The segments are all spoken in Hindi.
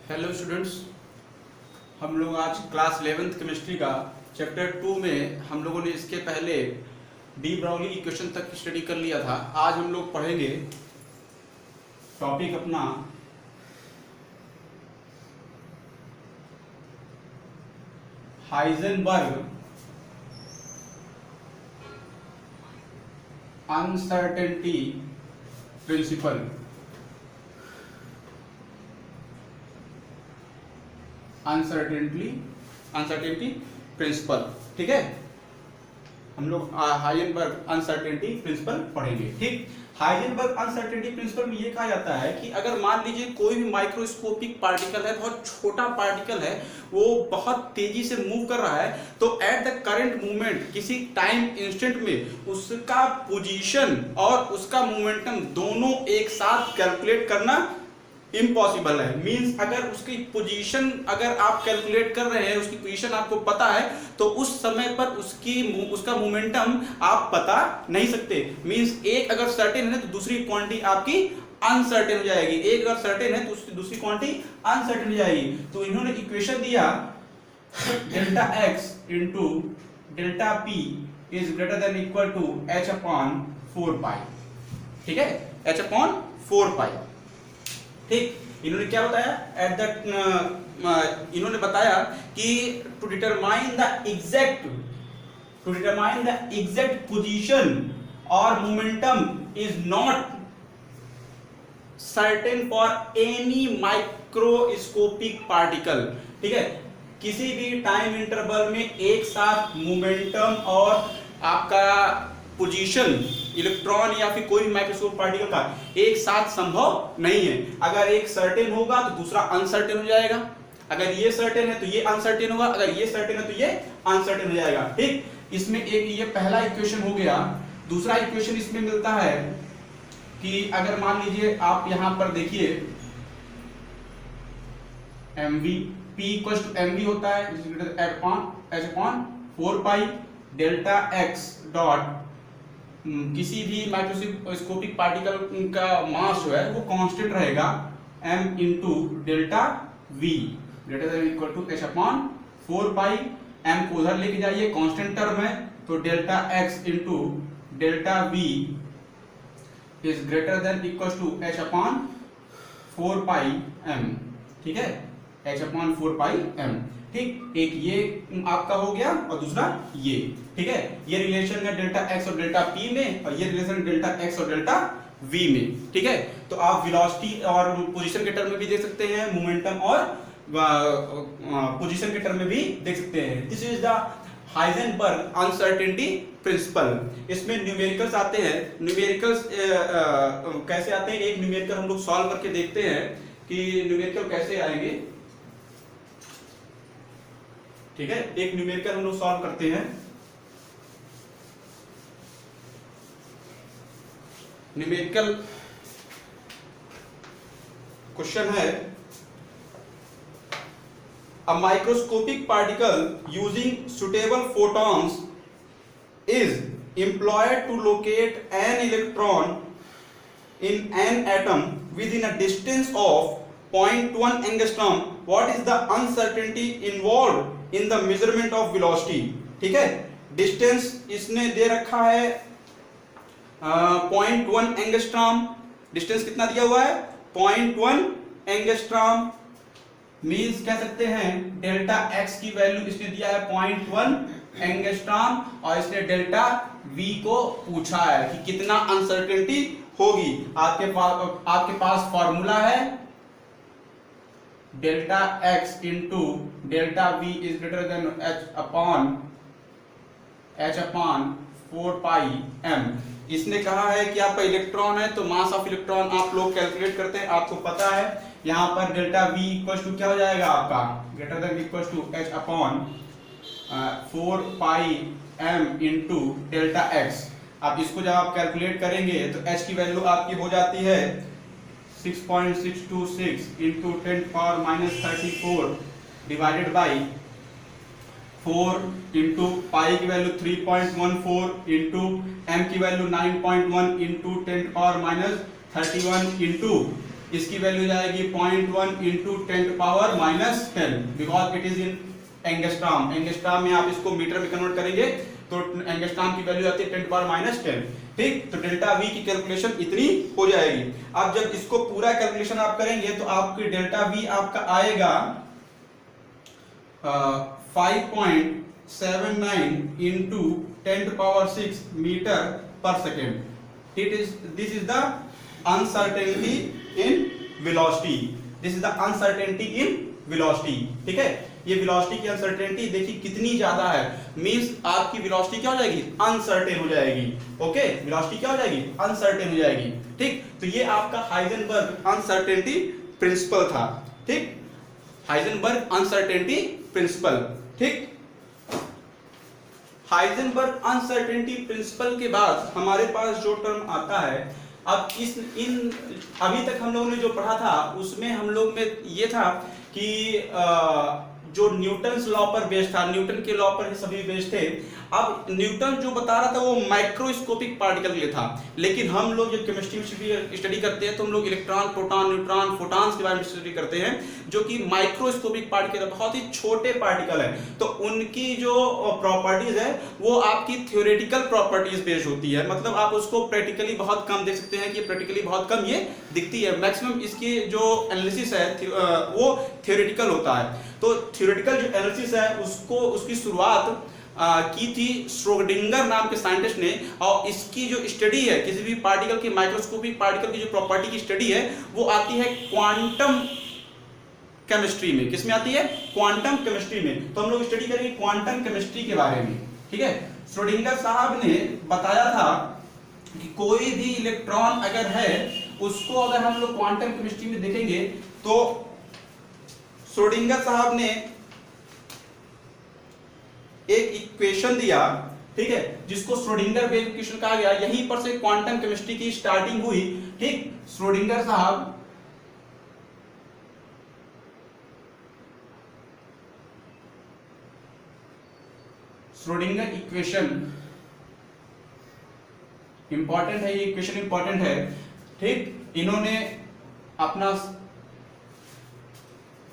हेलो स्टूडेंट्स, हम लोग आज क्लास 11th केमिस्ट्री का चैप्टर 2 में हम लोगों ने इसके पहले डी ब्राउली इक्वेशन तक स्टडी कर लिया था। आज हम लोग पढ़ेंगे टॉपिक अपना Heisenberg uncertainty principle. Uncertainty principle, ठीक है। हम लोग हाइजेनबर्ग अनसर्टेनिटी प्रिंसिपल पढ़ेंगे। ठीक, हाइजेनबर्ग अनसर्टेनिटी प्रिंसिपल में ये कहा जाता है कि अगर मान लीजिए कोई भी माइक्रोस्कोपिक पार्टिकल है, बहुत छोटा पार्टिकल है, वो बहुत तेजी से मूव कर रहा है, तो एट द करंट मूवमेंट किसी टाइम इंस्टेंट में उसका पोजीशन और उसका मोमेंटम दोनों एक साथ कैलकुलेट करना इम्पॉसिबल है। मींस अगर उसकी पोजीशन अगर आप कैलकुलेट कर रहे हैं, उसकी पोजीशन आपको पता है, तो उस समय पर उसका मोमेंटम आप पता नहीं सकते। मींस एक अगर सर्टेन है तो दूसरी क्वांटिटी आपकी अनसर्टेन हो जाएगी, एक अगर सर्टेन है तो दूसरी क्वांटिटी अनसर्टेन हो जाएगी। तो इन्होंने इक्वेशन दिया delta x into delta p is greater than equal to h upon 4 pi. ठीक है, एच अपॉन 4 पाई। ठीक, इन्होंने क्या बताया इन्होंने बताया कि to determine the exact position और momentum is not certain for any microscopic particle. ठीक है, किसी भी टाइम इंटरवल में एक साथ मोमेंटम और आपका पोजीशन इलेक्ट्रॉन या फिर कोई भी माइक्रोस्कोप पार्टिकल का एक साथ संभव नहीं है। अगर एक सर्टेन होगा तो दूसरा अनसर्टेन हो जाएगा, अगर ये सर्टेन है तो ये अनसर्टेन होगा, अगर ये सर्टेन है तो ये अनसर्टेन हो जाएगा। ठीक, इसमें एक ये पहला इक्वेशन हो गया। दूसरा इक्वेशन इसमें मिलता है कि अगर मान लीजिए आप यहां पर देखिए mv p equal to mv होता है h upon 4 pi delta x dot किसी भी माइक्रोस्कोपिक पार्टिकल का मास जो है वो कांस्टेंट रहेगा m into delta v greater than equal to h upon 4 pi. m को उधर लेके जाइए, कांस्टेंट टर्म है, तो delta x into delta v is greater than equal to h upon 4 pi m। ठीक है, h अपॉन 4 पाई m। ठीक, एक ये आपका हो गया और दूसरा ये। ठीक है, ये रिलेशन है डेल्टा x और डेल्टा p में, और ये रिलेशन डेल्टा x और डेल्टा v में। ठीक है, तो आप वेलोसिटी और पोजीशन के टर्म में भी देख सकते हैं, मोमेंटम और पोजीशन के टर्म में भी देख सकते हैं। This is the Heisenberg uncertainty principle. इसमें न्यूमेरिकल्स आते हैं। न्यूमेरिकल्स कैसे आते हैं, एक न्यूमेरिकल हम लोग सॉल्व करके देखते हैं कि न्यूमेरिकल कैसे आएंगे। ठीक है, एक न्यूमेरिकल हम लोग सॉल्व करते हैं। न्यूमेरिकल क्वेश्चन है, a microscopic particle using suitable photons is employed to locate an electron in an atom within a distance of 0.1 angstrom. What is the uncertainty involved in the measurement of velocity? ठीक है, डिस्टेंस इसने दे रखा है 0.1 एंगस्ट्रॉम। डिस्टेंस कितना दिया हुआ है? 0.1 एंगस्ट्रॉम। मींस कह सकते हैं डेल्टा x की वैल्यू इसने दिया है 0.1 एंगस्ट्रॉम, और इसने डेल्टा v को पूछा है कि कितना अनसर्टेनिटी होगी। आपके पास फॉर्मूला है delta x into delta v is greater then h upon 4 pi m। इसने कहा है कि आपका इलेक्ट्रॉन है तो मास ऑफ इलेक्ट्रॉन आप लोग कैलकुलेट करते हैं, आपको पता है। यहां पर डेल्टा v इक्वल टू क्या हो जाएगा आपका, greater than equal to h upon 4 pi m into delta x। आप इसको जब आप कैलकुलेट करेंगे तो h की वैल्यू आपकी हो जाती है 6.626 into 10⁻34 divided by 4 into pi की वैल्यू 3.14 इंटू m की वैल्यू 9.1 इंटू 10⁻31 इंटू इसकी वैल्यू जाएगी 0.1 into 10⁻⁻10 because it is in angstrom. Angstrom में आप इसको मीटर में कन्वर्ट करेंगे तो एंगस्ट्रॉम की वैल्यू आती है 10⁻⁻10। ठीक, तो डेल्टा वी की कैलकुलेशन इतनी हो जाएगी। अब जब इसको पूरा कैलकुलेशन आप करेंगे तो आपकी डेल्टा वी आपका आएगा 5.79 इंटू 10⁻6 मीटर पर second. This is the uncertainty in velocity. This is the uncertainty in velocity. ठीक है, ये वेलोसिटी की अनसर्टेनिटी देखिए कितनी ज्यादा है, मींस आपकी वेलोसिटी क्या हो जाएगी, अनसर्टेन हो जाएगी। ओके, वेलोसिटी क्या हो जाएगी, अनसर्टेन हो जाएगी। ठीक, तो ये आपका हाइजेनबर्ग अनसर्टेनिटी प्रिंसिपल था। ठीक, हाइजेनबर्ग अनसर्टेनिटी प्रिंसिपल। ठीक, हाइजेनबर्ग अनसर्टेनिटी प्रिंसिपल के बाद हमारे पास जो टर्म आता है, अब अभी तक हम लोगों ने जो पढ़ा था उसमें हम लोग में ये था कि जो न्यूटन्स लॉ पर बेस्ड था, न्यूटन के लॉ पर सभी बेस्ड थे। अब न्यूटन जो बता रहा था वो माइक्रोस्कोपिक पार्टिकल के लिए था, लेकिन हम लोग जब केमिस्ट्री में स्टडी करते हैं तो हम लोग इलेक्ट्रॉन, प्रोटॉन, न्यूट्रॉन, फोटॉन्स के बारे में स्टडी करते हैं, जो कि माइक्रोस्कोपिक पार्टिकल, बहुत ही छोटे पार्टिकल है। तो उनकी जो प्रॉपर्टीज है वो आपकी थ्योरेटिकल प्रॉपर्टीज बेस्ड होती है, मतलब आप उसको प्रैक्टिकली बहुत कम देख सकते हैं कि प्रैक्टिकली बहुत कम ये दिखती है। मैक्सिमम इसकी जो एनालिसिस है वो थ्योरेटिकल होता है। तो थ्योरेटिकल जो एनालिसिस है उसकी शुरुआत की थी श्रोडिंगर नाम के साइंटिस्ट ने, और इसकी जो स्टडी है किसी भी पार्टिकल की, माइक्रोस्कोपिक पार्टिकल की जो प्रॉपर्टी की स्टडी है वो आती है क्वांटम केमिस्ट्री में। किसमें आती है, क्वांटम केमिस्ट्री में। तो हम लोग स्टडी करेंगे क्वांटम केमिस्ट्री के बारे में। ठीक है, श्रोडिंगर साहब ने बताया था कि कोई भी इलेक्ट्रॉन अगर है उसको अगर हम लोग क्वांटम केमिस्ट्री में देखेंगे तो श्रोडिंगर साहब ने एक इक्वेशन दिया, ठीक है, जिसको श्रोडिंगर वेव इक्वेशन कहा गया। यहीं पर से क्वांटम केमिस्ट्री की स्टार्टिंग हुई। ठीक, श्रोडिंगर साहब श्रोडिंगर इक्वेशन इंपॉर्टेंट है, ये इक्वेशन इंपॉर्टेंट है। ठीक, इन्होंने अपना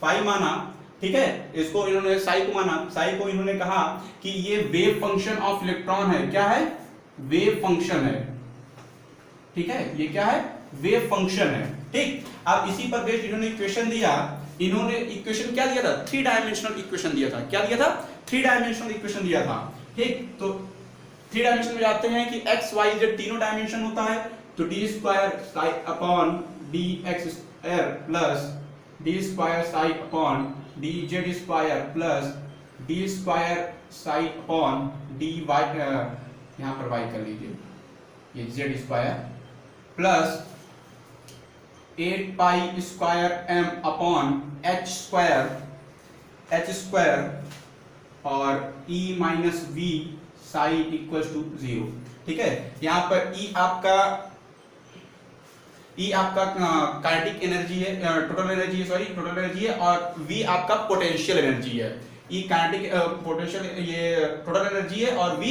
फाई माना, ठीक है, इसको इन्होंने साई को माना। साई को इन्होंने कहा कि ये वेव फंक्शन ऑफ इलेक्ट्रॉन है। क्या है, वेव फंक्शन है। ठीक है, ये क्या है, वेव फंक्शन है। ठीक, अब इसी पर बेस्ड इन्होंने इक्वेशन दिया। इन्होंने इक्वेशन क्या दिया था, 3 डायमेंशनल इक्वेशन दिया था। क्या दिया था, 3 डायमेंशनल इक्वेशन दिया था। ठीक, तो 3 डायमेंशन में जाते हैं कि x y z तीनों डायमेंशन होता है, तो d square psi upon dx square plus d square psi upon dz square plus d square psi upon dy, यहां पर y कर लीजिए, ये z square plus 8 pi square m upon h square और e minus v psi equal to 0। ठीक है, यहां पर E आपका काइनेटिक एनर्जी है, टोटल एनर्जी है, सॉरी टोटल एनर्जी है, और V आपका पोटेंशियल एनर्जी है। E काइनेटिक पोटेंशियल, ये टोटल एनर्जी है, और V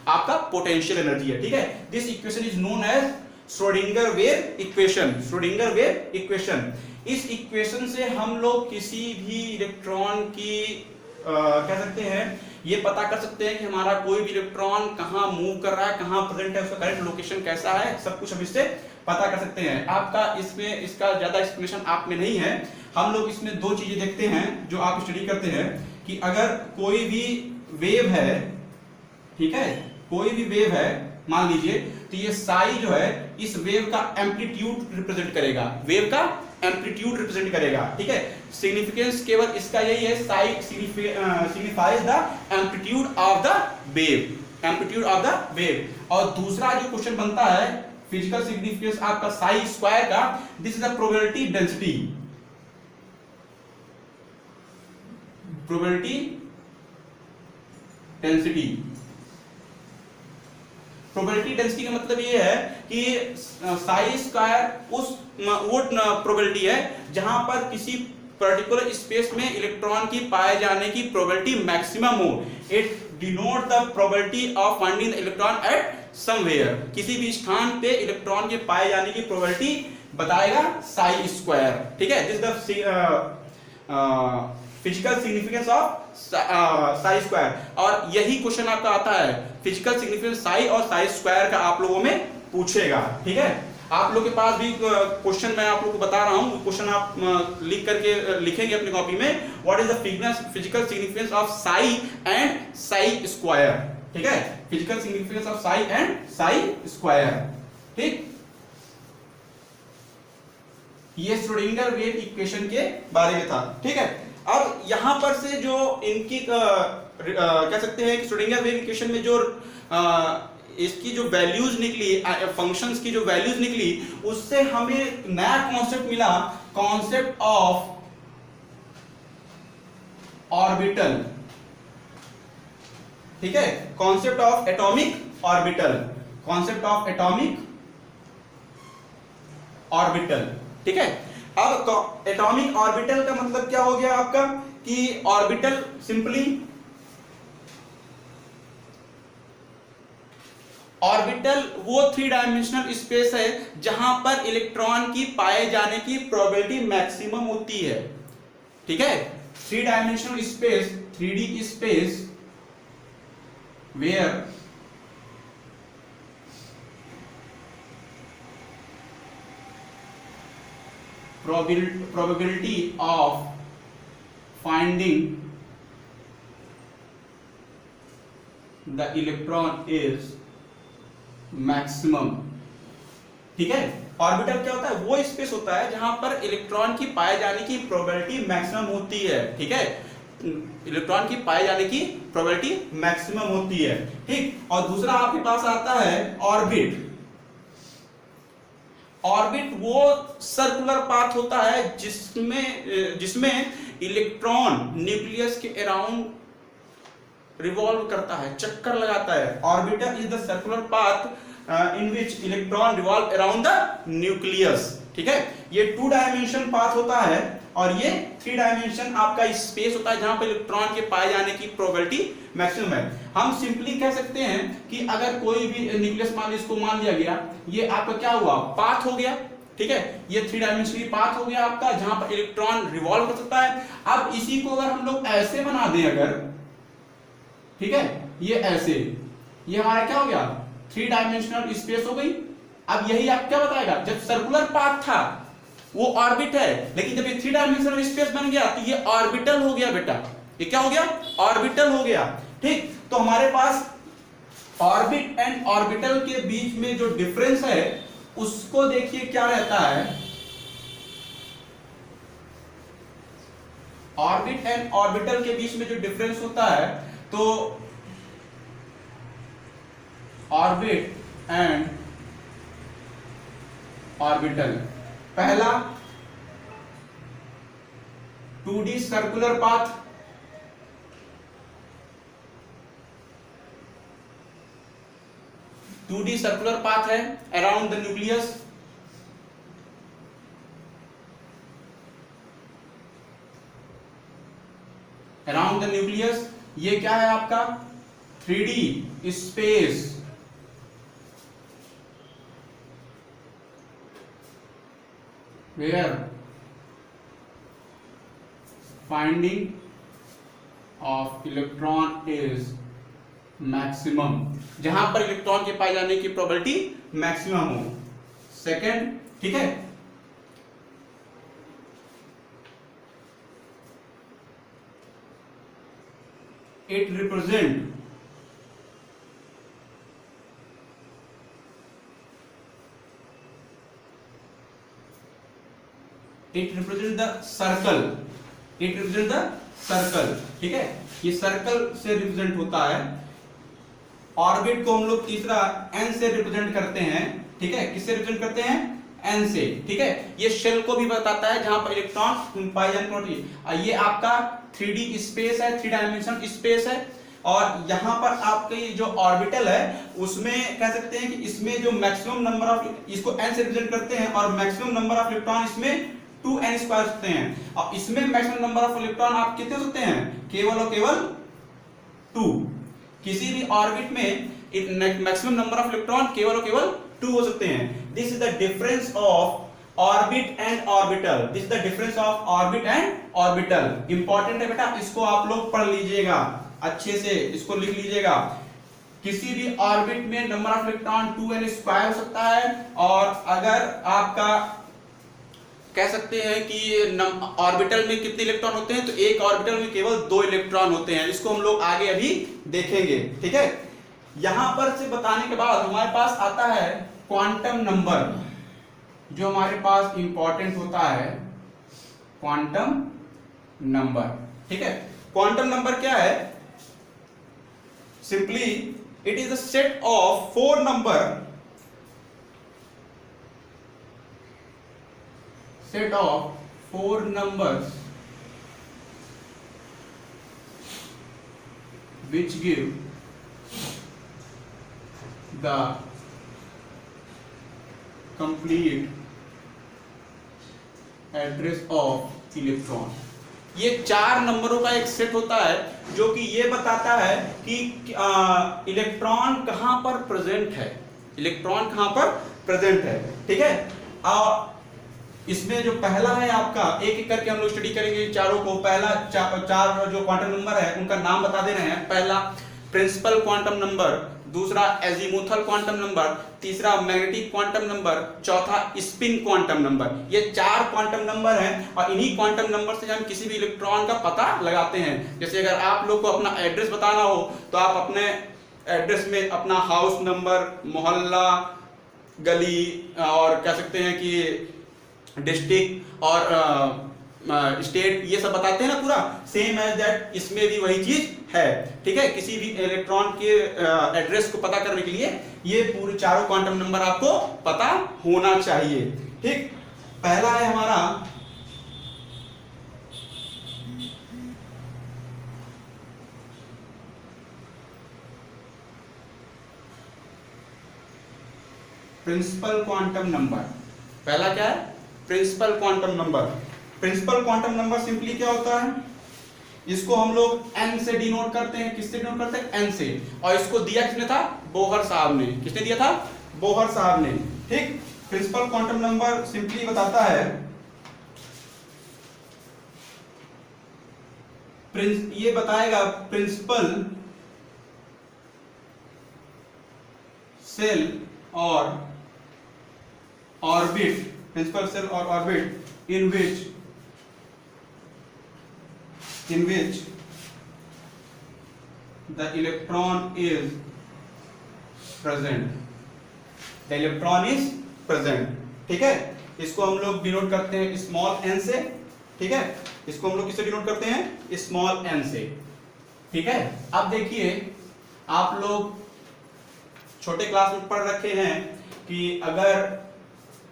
आपका पोटेंशियल एनर्जी है। ठीक है, this equation is known as Schrodinger wave equation. Schrodinger wave equation, इस इक्वेशन से हम लोग किसी भी इलेक्ट्रॉन की कह सकते हैं ये पता कर सकते हैं कि हमारा कोई भी इलेक्ट्रॉन कहां मूव कर रहा है, कहां प्रेजेंट है, उसका करंट लोकेशन कैसा है, सब कुछ हम इससे पता कर सकते हैं। आपका इसमें इसका ज्यादा एक्सप्लेनेशन आप में नहीं है। हम लोग इसमें 2 चीजें देखते हैं जो आप स्टडी करते हैं कि अगर कोई भी वेव है, ठीक है, कोई भी वेव है मान लीजिए, तो ये साई जो है इस वेव का एम्पलीट्यूड रिप्रेजेंट करेगा, वेव का एम्पलीट्यूड रिप्रेजेंट करेगा। ठीक है, सिग्निफिकेंस केवल इसका यही है, Sai signifies the amplitude of the wave, amplitude of the wave. और दूसरा जो क्वेश्चन बनता है फिजिकल सिग्निफिकेंस आपका साई स्क्वायर का, this is the probability density. Probability density, probability density का मतलब ये है कि साई स्क्वायर उस वो प्रोबेबिलिटी है जहां पर किसी पर्टिकुलर स्पेस में इलेक्ट्रॉन की पाए जाने की प्रोबेबिलिटी मैक्सिमम हो। It denote the probability of finding the electron eight somewhere, किसी भी स्थान पे इलेक्ट्रॉन के पाए जाने की प्रोबेबिलिटी बताएगा साई स्क्वायर, ठीक है। This the physical significance of Sai square, और यही क्वेश्चन आपका आता है फिजिकल सिग्निफिकेंस साई और साई स्क्वायर का आप लोगों में पूछेगा, ठीक है। आप लोग के पास भी क्वेश्चन मैं आप लोग को बता रहा हूं, क्वेश्चन आप लिख करके लिखेंगे अपनी कॉपी में, what is the physical significance of Sai and Sai square, ठीक है। Physical significance of Sai and Sai square, ठीक। ये श्रोडिंगर वेव इक्वेशन के बारे में था, ठीक है। अब यहां पर से जो इनकी कह सकते हैं कि श्रोडिंगर वेव इक्वेशन में जो इसकी जो वैल्यूज निकली, फंक्शंस की जो वैल्यूज निकली, उससे हमें नया कॉन्सेप्ट मिला, कॉन्सेप्ट ऑफ ऑर्बिटल, ठीक है। Concept of atomic orbital, concept of atomic orbital, ठीक है। अब एटॉमिक ऑर्बिटल का मतलब क्या हो गया आपका कि ऑर्बिटल सिंपली, ऑर्बिटल वो 3 डायमेंशनल स्पेस है जहां पर इलेक्ट्रॉन की पाए जाने की प्रोबेबिलिटी मैक्सिमम होती है, ठीक है। 3 dimensional space, 3D space where probability of finding the electron is maximum, ठीक है। ऑर्बिटल क्या होता है, वो स्पेस होता है जहां पर इलेक्ट्रॉन की पाए जाने की प्रोबेबिलिटी मैक्सिमम होती है, ठीक है। इलेक्ट्रॉन की पाए जाने की प्रोबेबिलिटी मैक्सिमम होती है, ठीक। और दूसरा आपके पास आता है ऑर्बिट। ऑर्बिट वो सर्कुलर पाथ होता है जिसमें इलेक्ट्रॉन न्यूक्लियस के अराउंड रिवॉल्व करता है, चक्कर लगाता है। Orbital is the circular path in which electron revolve around the nucleus, ठीक है। ये 2 डायमेंशन पाथ होता है और ये 3 डायमेंशन आपका स्पेस होता है जहां पर इलेक्ट्रॉन के पाए जाने की प्रोबेबिलिटी मैक्सिमम है। हम सिंपली कह सकते हैं कि अगर कोई भी न्यूक्लियस इसको मान लिया गया, ये आपका क्या हुआ, पाथ हो गया, ठीक है। ये 3 डायमेंशनल पाथ हो गया आपका जहां पर इलेक्ट्रॉन रिवॉल्व कर सकता है। अब इसी को अगर हम लोग ऐसे बना दें अगर, ठीक है, ये ऐसे, ये हमारा क्या हो गया, 3 डायमेंशनल स्पेस हो गई। अब यही आप क्या बताएगा, जब सर्कुलर पाथ था वो ऑर्बिट है, लेकिन जब ये 3 डायमेंशनल स्पेस बन गया तो ये ऑर्बिटल हो गया बेटा। ये क्या हो गया, ऑर्बिटल हो गया, ठीक। तो हमारे पास ऑर्बिट एंड ऑर्बिटल के बीच में जो डिफरेंस है उसको देखिए क्या रहता है। ऑर्बिट एंड ऑर्बिटल के बीच में जो डिफरेंस होता है, तो ऑर्बिट एंड ऑर्बिटल, पहला 2D circular path, circular path है around the nucleus. Around the nucleus ये क्या है आपका, 3D space where finding of electron is maximum, जहां पर इलेक्ट्रॉन के पाए जाने की प्रोबेबिलिटी मैक्सिमम हो। सेकंड, ठीक है, it represent the circle, ठीक है, ये सर्कल से रिप्रेजेंट होता है। ऑर्बिट को हम लोग तीसरा n से रिप्रेजेंट करते हैं, ठीक है। किससे रिप्रेजेंट करते हैं, n से, ठीक है। ये शेल को भी बताता है जहां पर इलेक्ट्रॉन पाए जाने की। ये आपका 3D स्पेस है, 3 डायमेंशन स्पेस है। और यहां पर आपके जो ऑर्बिटल है उसमें कह सकते हैं कि इसमें जो मैक्सिमम नंबर ऑफ, इसको n से रिप्रेजेंट करते हैं और मैक्सिमम नंबर ऑफ इलेक्ट्रॉन इसमें 2n स्क्वायर होते हैं। अब इसमें मैक्सिमम नंबर ऑफ इलेक्ट्रॉन आप कितने हो सकते हैं, केवल और केवल 2। किसी भी ऑर्बिट में मैक्सिमम नंबर ऑफ इलेक्ट्रॉन केवल और केवल 2 हो सकते हैं। This is the difference of orbit and orbital, this is the difference of orbit and orbital. Important है बेटा, इसको आप लोग पढ़ लीजिएगा अच्छे से, इसको लिख लीजिएगा। किसी भी ऑर्बिट में नंबर ऑफ इलेक्ट्रॉन 2n² हो सकता है, और अगर आपका कह सकते हैं कि ऑर्बिटल में कितने इलेक्ट्रॉन होते हैं, तो एक ऑर्बिटल में केवल 2 इलेक्ट्रॉन होते हैं। इसको हम लोग आगे अभी देखेंगे, ठीक है। यहां पर से बताने के बाद हमारे पास आता है क्वांटम नंबर, जो हमारे पास इंपॉर्टेंट होता है क्वांटम नंबर, ठीक है। क्वांटम नंबर क्या है? Simply it is a set of 4 number, set of 4 numbers which give the complete address of electron। ये 4 नंबरों का एक सेट होता है जो कि ये बताता है कि इलेक्ट्रॉन कहां पर प्रेजेंट है, इलेक्ट्रॉन कहां पर प्रेजेंट है, ठीक है। इसमें जो पहला है आपका, एक एक करके हम लोग स्टडी करेंगे चारों को। पहला चार जो क्वांटम नंबर है उनका नाम बता दे रहे हैं। पहला प्रिंसिपल क्वांटम नंबर, दूसरा एजीमुथल क्वांटम नंबर, तीसरा मैग्नेटिक क्वांटम नंबर, चौथा स्पिन क्वांटम नंबर। ये 4 क्वांटम नंबर हैं, और इन्हीं क्वांटम नंबर से हम किसी भी इलेक्ट्रॉन का पता लगाते हैं। जैसे अगर आप लोग को अपना एड्रेस बताना हो तो आप अपने एड्रेस में अपना हाउस नंबर, मोहल्ला, गली, और कह सकते हैं कि डिस्ट्रिक्ट और स्टेट, ये सब बताते हैं ना पूरा। सेम एज दैट इसमें भी वही चीज है, ठीक है। किसी भी इलेक्ट्रॉन के एड्रेस को पता करने के लिए ये पूरे चारों क्वांटम नंबर आपको पता होना चाहिए, ठीक। पहला है हमारा प्रिंसिपल क्वांटम नंबर। पहला क्या है? Principal quantum number. Principal quantum number simply क्या होता है? इसको हम लोग n से डिनोट करते हैं। किससे डिनोट करते हैं? n से। और इसको दिया किसने था? बोहर साहब ने। किसने दिया था? बोहर साहब ने, ठीक। प्रिंसिपल क्वांटम नंबर सिंपली बताता है, ये बताएगा प्रिंसिपल सेल और ऑर्बिट, प्रिंसिपल सेल और orbit in which the electron is present, the electron is present, ठीक है। इसको हम लोग डिनोट करते हैं स्मॉल n से, ठीक है। इसको हम लोग किससे डिनोट करते हैं? स्मॉल n से, ठीक है। अब देखिए, आप लोग छोटे क्लास में पढ़ रखे हैं कि अगर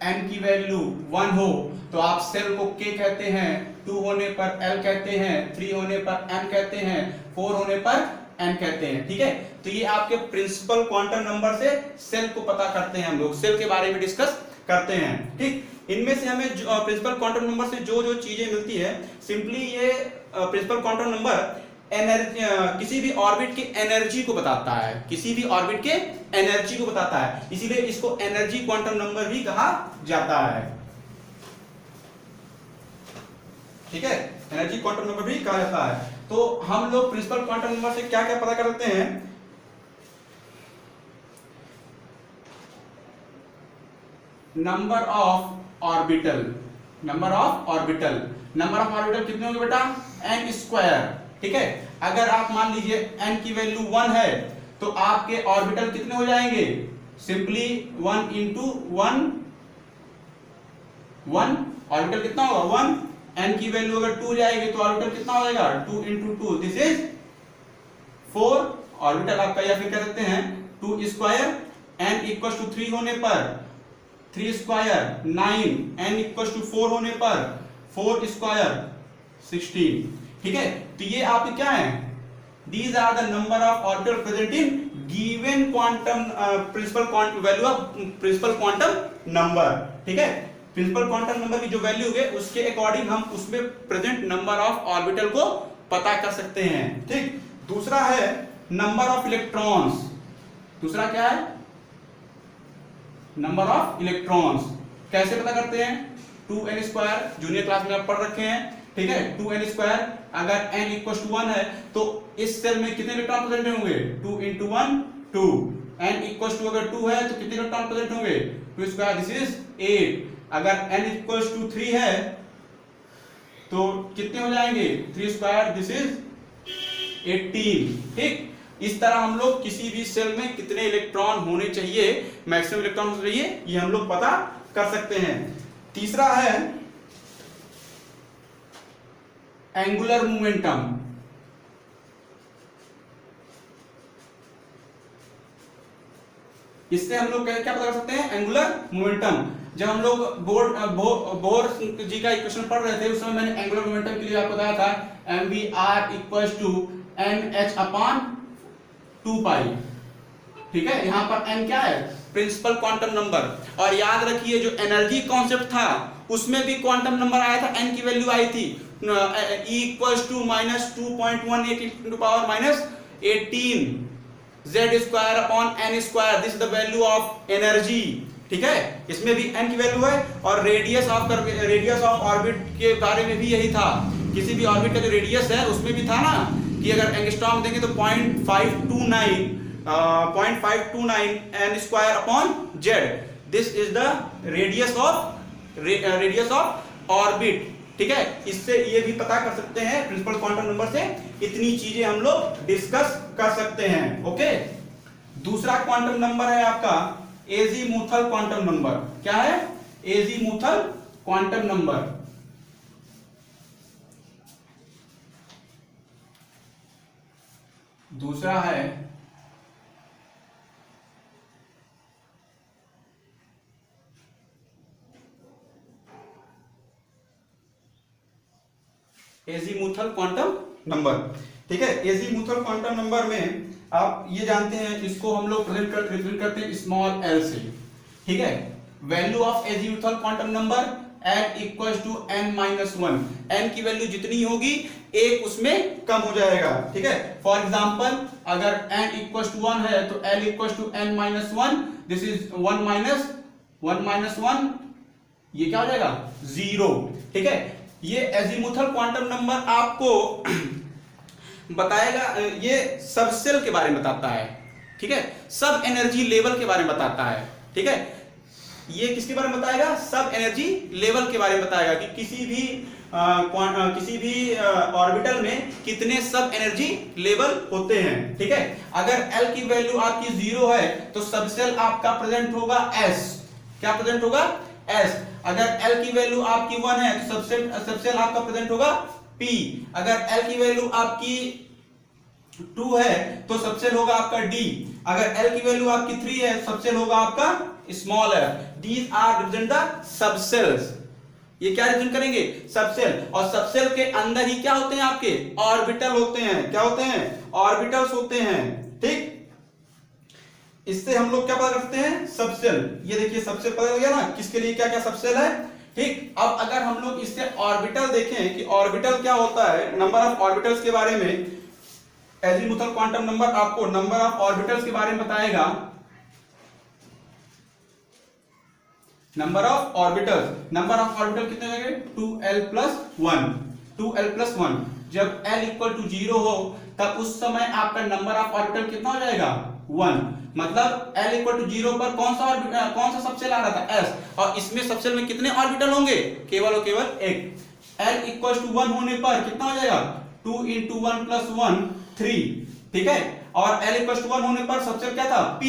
n की वैल्यू 1 हो तो आप सेल को k कहते हैं, 2 होने पर l कहते हैं, 3 होने पर m कहते हैं, 4 होने पर n कहते हैं, ठीक है। तो ये आपके प्रिंसिपल क्वांटम नंबर से सेल को पता करते हैं, हम लोग सेल के बारे में डिस्कस करते हैं, ठीक। इनमें से हमें प्रिंसिपल क्वांटम नंबर से जो जो चीजें मिलती है, सिंपली ये प्रिंसिपल क्वांटम नंबर एनर्जी, किसी भी ऑर्बिट की एनर्जी को बताता है, किसी भी ऑर्बिट के एनर्जी को बताता है, इसीलिए इसको एनर्जी क्वांटम नंबर भी कहा जाता है, ठीक है। एनर्जी क्वांटम नंबर भी कहा जाता है। तो हम लोग प्रिंसिपल क्वांटम नंबर से क्या क्या पता कर सकते हैं? Number of orbital, number of orbital, number of orbital कितने होंगे बेटा? n², ठीक है। अगर आप मान लीजिए n की वैल्यू 1 है तो आपके ऑर्बिटल कितने हो जाएंगे? सिंपली 1 into 1, 1 ऑर्बिटल कितना होगा? 1। n की वैल्यू अगर 2 जाएगी तो ऑर्बिटल कितना हो जाएगा? 2 into 2, दिस इज 4 ऑर्बिटल आपका, या फिर कह सकते हैं 2²। n इक्वल टू 3 होने पर 3², 9, n इक्वल टू 4 होने पर 4², 16, ठीक है। तो ये आपके क्या है? These are the number of orbital present in given quantum principal quantum value of principal quantum number, ठीक है। प्रिंसिपल क्वांटम नंबर की जो वैल्यू है उसके अकॉर्डिंग हम उसमें प्रेजेंट नंबर ऑफ ऑर्बिटल को पता कर सकते हैं, ठीक। दूसरा है नंबर ऑफ इलेक्ट्रॉन्स। दूसरा क्या है? Number of electrons. कैसे पता करते हैं? 2n², जूनियर क्लास में आप पढ़ रखे हैं, ठीक है। 2n², अगर n = 1 है तो इस सेल में कितने इलेक्ट्रॉन प्रेजेंट होंगे? 2 × 1 2। n = अगर 2 है तो कितने इलेक्ट्रॉन प्रेजेंट होंगे? 2², दिस इज 8। अगर n = 3 है तो कितने हो जाएंगे? 3², दिस इज 18, ठीक। इस तरह हम लोग किसी भी सेल में कितने इलेक्ट्रॉन होने चाहिए, मैक्सिमम इलेक्ट्रॉन होने चाहिए, ये हम लोग पता कर सकते हैं। तीसरा है एंगुलर मोमेंटम। इससे हम लोग क्या पता कर सकते हैं? Angular momentum. जब हम लोग बोर जी का इक्वेशन पढ़ रहे थे उस समय मैंने एंगुलर मोमेंटम के लिए आपको बताया था mvr = nh/2π, ठीक है। यहां पर n क्या है? Principal quantum number. और याद रखिए जो एनर्जी कॉन्सेप्ट था उसमें भी क्वांटम नंबर आया था, n की वैल्यू आई थी E = -2.18 × -18 Z²/n², this is the value of energy, ठीक है। इसमें भी n की वैल्यू है। और रेडियस ऑफ ऑर्बिट के बारे में भी यही था। किसी भी ऑर्बिट का जो रेडियस है उसमें भी था ना कि अगर एंगस्ट्रॉम देंगे तो 0.529 n²/z, this is the radius of orbit, ठीक है। इससे ये भी पता कर सकते हैं, प्रिंसिपल क्वांटम नंबर से इतनी चीजें हम लोग डिस्कस कर सकते हैं, ओके। दूसरा क्वांटम नंबर है आपका एजीमुथल क्वांटम नंबर। क्या है? Azimuthal quantum number. दूसरा है एजीमुथल क्वांटम नंबर, ठीक है। एजीमुथल क्वांटम नंबर में आप ये जानते हैं, इसको हम लोग रिप्रेजेंट करते हैं स्मॉल l से, ठीक है। Value of azimuthal quantum number n = n-1। n की वैल्यू जितनी होगी एक उसमें कम हो जाएगा, ठीक है। फॉर एग्जांपल अगर n = 1 है तो l = n-1, दिस इज 1 - 1, ये क्या हो जाएगा? 0, ठीक है। ये एजीमुथल क्वांटम नंबर आपको बताएगा, ये सब सेल के बारे में बताता है, ठीक है। सब एनर्जी लेवल के बारे में बताता है, ठीक है। ये किसके बारे में बताएगा? सब एनर्जी लेवल के बारे में बताएगा कि किसी भी ऑर्बिटल में कितने सब एनर्जी लेवल होते हैं, ठीक है। अगर L की वैल्यू आपकी 0 है तो सबसेल आपका प्रेजेंट होगा S। क्या प्रेजेंट होगा? S। अगर L की वैल्यू आपकी 1 है तो सबसेल आपका प्रेजेंट होगा P। अगर L की वैल्यू आपकी 2 है तो सबसेल होगा आपका D। अगर L की वैल्यू आपकी 3 है सबसेल होगा आपका small f। These are represent the subcells। ये क्या रिप्रेजेंट करेंगे? सबसेल। और सबसेल के अंदर ही क्या होते हैं? आपके ऑर्बिटल होते हैं। क्या होते हैं? ऑर्बिटल्स होते हैं, ठीक। इससे हम लोग क्या पता करते हैं? सबसेल। ये देखिए सबसेल पता लग गया ना किसके लिए क्या क्या सबसेल है, ठीक। अब अगर हम लोग इससे ऑर्बिटल देखें कि ऑर्बिटल क्या होता है, नंबर ऑफ ऑर्बिटल्स के बारे में एजीमुथल क्वांटम नंबर आपको नंबर ऑफ ऑर्बिटल्स के बारे में बताएगा। नंबर ऑफ ऑर्बिटल कितने हो गए? 2l+1। जब l = 0 हो तब उस समय आपका नंबर ऑफ ऑर्बिटल कितना हो जाएगा? 1। मतलब l = 0 पर कौन सा सबसेल आ रहा था? s। और इसमें सबसेल में कितने ऑर्बिटल होंगे? केवल और केवल एक। l = 1 होने पर कितना हो जाएगा? 2 × 1 + 1 3, ठीक है। और l = 1 होने पर सबसेल क्या था? p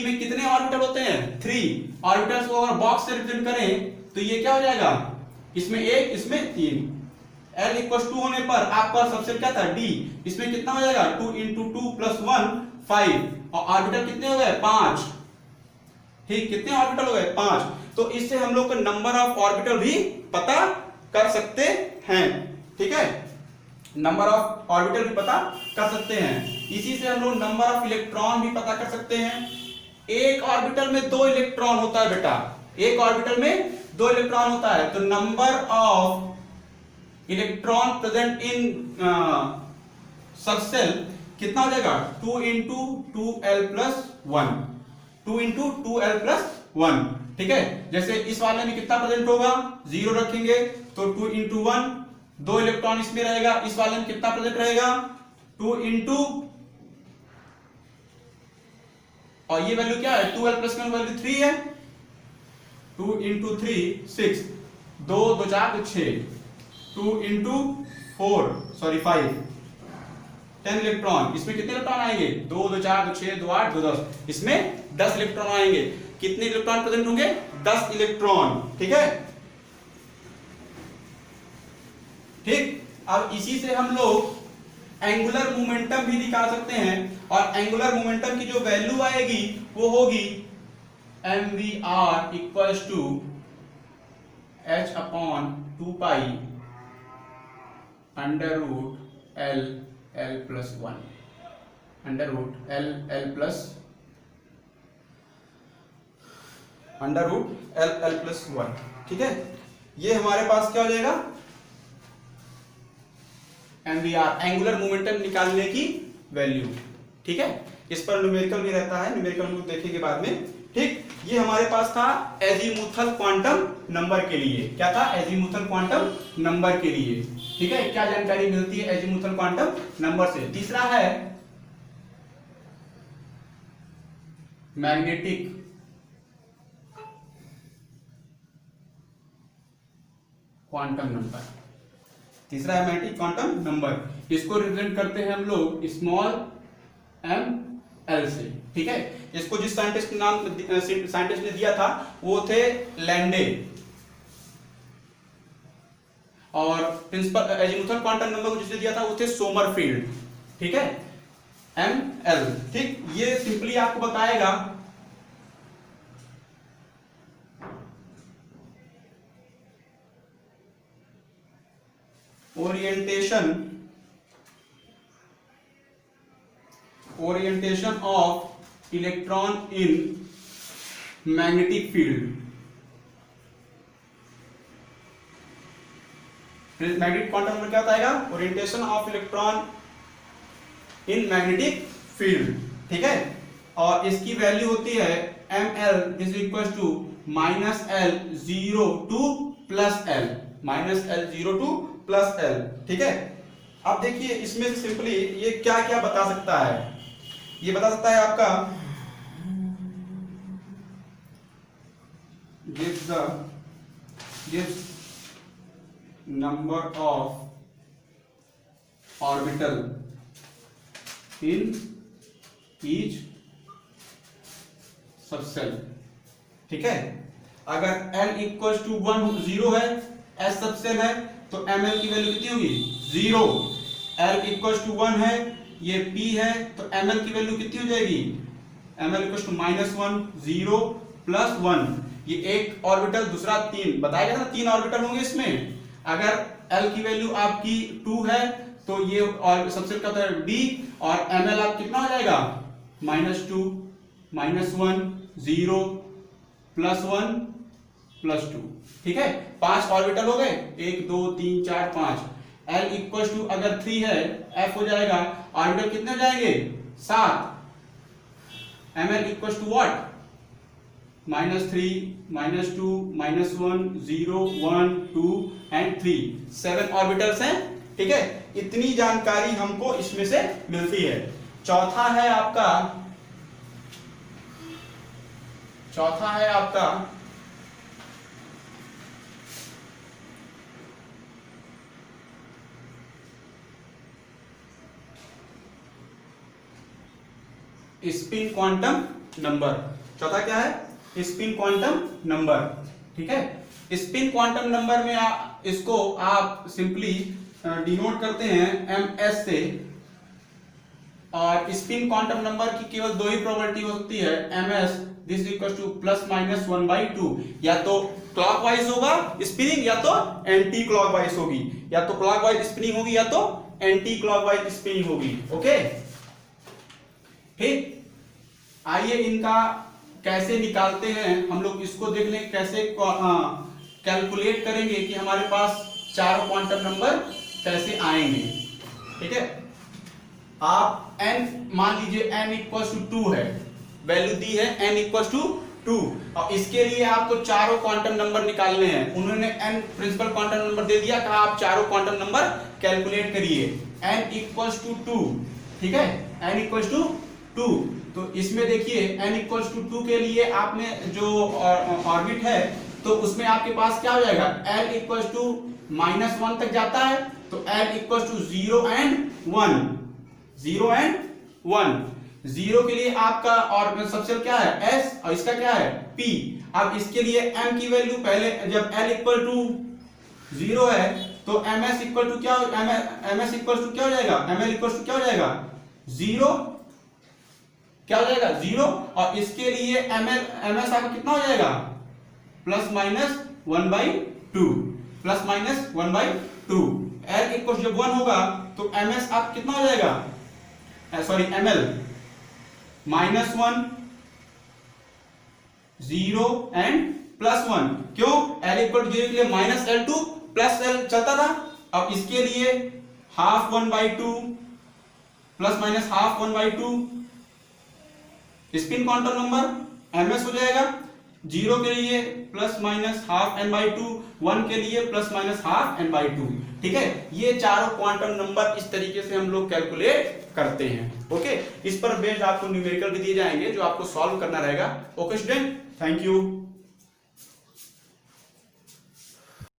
में कितने ऑर्बिटल होते हैं? 3 ऑर्बिटल्स को अगर बॉक्स से रिप्रेजेंट करें तो ये क्या हो जाएगा? इसमें 1, इसमें 3। l = 2 होने पर आपका सबसेल क्या था? d। इसमें कितना हो जाएगा? 2 × 2 + 1 5। और ऑर्बिटल कितने हो गए? 5, ठीक। कितने ऑर्बिटल हो गए? 5। तो इससे हम लोग का नंबर ऑफ ऑर्बिटल भी पता कर सकते हैं, ठीक है। नंबर ऑफ ऑर्बिटल भी पता कर सकते हैं। इसी से हम लोग नंबर ऑफ इलेक्ट्रॉन भी पता कर सकते हैं। एक ऑर्बिटल में 2 इलेक्ट्रॉन होता है बेटा, एक ऑर्बिटल में 2 इलेक्ट्रॉन होता है। तो number of electron present in subshell कितना हो जाएगा? 2 × 2l+1। 2 × 2l+1, ठीक है। जैसे इस वाले में कितना प्रेजेंट होगा, 0 रखेंगे तो 2 into 1, 2 इलेक्ट्रॉन इसमें रहेगा। इस वाले में कितना प्रेजेंट रहेगा, 2 into, और ये वैल्यू क्या है, 12 प्लस 1 वैल्यू 3 है, 2 into 3 6, 2 2 4 6, 2 into 4 सॉरी 5, 10 इलेक्ट्रॉन। इसमें कितने इलेक्ट्रॉन आएंगे, 2 2 4 2 6 2 8 2 10, इसमें 10 इलेक्ट्रॉन आएंगे। कितने इलेक्ट्रॉन प्रेजेंट होंगे, 10 इलेक्ट्रॉन, ठीक है। ठीक, अब इसी से हम लोग एंगुलर मोमेंटम भी निकाल सकते हैं, और एंगुलर मोमेंटम की जो वैल्यू आएगी वो होगी mvr equals to h upon 2 pi under root l l plus 1, under root l l plus under root l l plus 1, ठीक है। ये हमारे पास क्या हो जाएगा, एमवीआर, एंगुलर मोमेंटम निकालने की वैल्यू, ठीक है। इस पर न्यूमेरिकल भी रहता है, न्यूमेरिकल हम लोग देखेंगे बाद में, ठीक। ये हमारे पास था एजीमुथल क्वांटम नंबर के लिए, क्या था, एजीमुथल क्वांटम नंबर के लिए, ठीक है। क्या जानकारी मिलती है एजीमुथल क्वांटम नंबर से। तीसरा है मैग्नेटिक क्वांटम नंबर, तीसरा है मैग्नेटिक क्वांटम नंबर। इसको रिप्रेजेंट करते हैं हम लोग स्मॉल m l से, ठीक है। इसको जिस साइंटिस्ट ने दिया था वो थे लैंडे, और प्रिंसिपल एजीमुथल क्वांटम नंबर को जिसने दिया था वो थे सोमरफील्ड, ठीक है, m l, ठीक। ये सिंपली आपको बताएगा orientation of electron in magnetic field. Magnetic quantum number क्या बताएगा, orientation of electron in magnetic field, ठीक है। और इसकी वैल्यू होती है ml is equal to -l0 to plus l, -l0 to plus l, ठीक है। अब देखिए इसमें से सिंपली ये क्या क्या बता सकता है, ये बता सकता है आपका gives number of orbital in each subshell, ठीक है। अगर l इक्वल टू 0 है, s सबसेल है, तो ml की वैल्यू कितनी होगी, 0। l इक्वल टू 1 है, ये p है, तो ml की वैल्यू कितनी हो जाएगी, ml इक्वल टू -1 0 प्लस 1, ये एक ऑर्बिटल दूसरा 3 बताया गया था, 3 ऑर्बिटल होंगे इसमें। अगर l की वैल्यू आपकी 2 है तो ये और सबसेल का है d, और ml आप कितना हो जाएगा, -2 -1 0 प्लस 1 प्लस 2, ठीक है। 5 ऑर्बिटल हो गए, 1 2 3 4 5। l इक्वल टू अगर 3 है, f हो जाएगा, ऑर्बिटल कितने हो जाएंगे, 7। ml equal to what, -3 -2 -1 0 1 2 and 3, 7 orbitals हैं, ठीक है। इतनी जानकारी हमको इसमें से मिलती है। चौथा है आपका स्पिन क्वांटम नंबर। चौथा क्या है, स्पिन क्वांटम नंबर, ठीक है। स्पिन क्वांटम नंबर में इसको आप सिंपली डिनोट करते हैं ms से, और स्पिन क्वांटम नंबर की केवल 2 ही प्रोबेबिलिटी होती है, ms दिस इक्वल टू +-1/2, या तो क्लॉकवाइज होगा स्पिनिंग, या तो एंटी क्लॉकवाइज होगी, या तो क्लॉकवाइज स्पिनिंग होगी, या तो एंटी क्लॉकवाइज स्पिनिंग होगी, ओके, ठीक। आइए इनका कैसे निकालते हैं हम लोग, इसको देख लें, कैसे कैलकुलेट करेंगे कि हमारे पास 4 क्वांटम नंबर कैसे आएंगे, ठीक है। आप n मान लीजिए n इक्वल टू 2 है, वैल्यू दी है n इक्वल टू 2। और इसके लिए आपको चारों क्वांटम नंबर निकालने हैं। उन्होंने n प्रिंसिपल क्वांटम नंबर दे दिया, कहा आप चारों क्वांटम नंबर कैलकुलेट करिए। n इक्वल्स टू 2, ठीक है, n इक्वल्स टू 2। तो इसमें देखिए n इक्वल्स टू 2 के लिए आपने जो ऑर्बिट है तो उसमें आपके पास क्या हो जाएगा, l इक्वल्स टू -1 तक जाता है, तो l equals to 0 and 1, 0 and 1। 0 के लिए आपका और सबसे क्या है s, और इसका क्या है p। अब इसके लिए m की वैल्यू पहले जब l इक्वल टू 0 है तो ms इक्वल टू क्या, ms इक्वल टू क्या हो जाएगा, ml इक्वल टू क्या हो जाएगा 0, क्या हो जाएगा 0। और इसके लिए ms आपका कितना हो जाएगा ±1/2, ±1/2। l इक्वल जब 1 होगा तो ms आप कितना हो जाएगा, सॉरी ml -1, 0 एंड +1। क्यों, l इक्वल टू 0 के लिए -L2 +L चलता था। अब इसके लिए ½ 1/2 ± ½ 1/2 स्पिन क्वांटम नंबर ms हो जाएगा। 0 के लिए ± n/2, 1 के लिए ± n/2। ठीक है, ये चारों क्वांटम नंबर इस तरीके से हम लोग कैलकुलेट करते हैं। ओके, इस पर बेस्ड आपको न्यूमेरिकल भी दिए जाएंगे जो आपको सॉल्व करना रहेगा। Okay student, thank you.